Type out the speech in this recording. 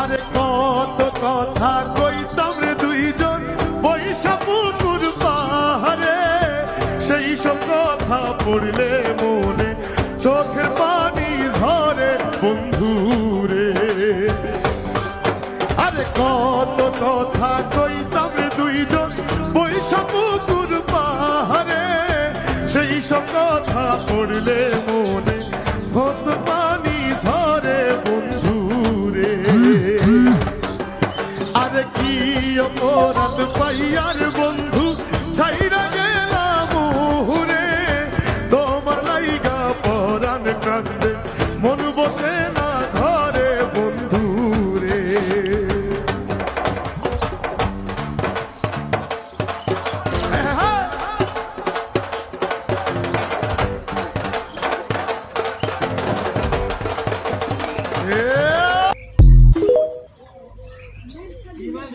আরে কত কথা কইতাম রে দুইজন বৈশা পুকুর পাহাড়ে, সেই সব কথা পড়লে মনে চোখের পানি ঝরে বন্ধুরে। আরে কত কথা কইতাম রে দুইজন বৈশা পুকুর পাহাড়ে, সেই সব কথা পড়লে মনে কত পানি ঝরে বন্ধুরে। আরে কি অপরাধ পাইয়ার বন্ধু ছাইরা গেলাম রে, তোমার লাইগা পরাণ কান্দে মন বসে না ঘরে বন্ধুরে। Yeah.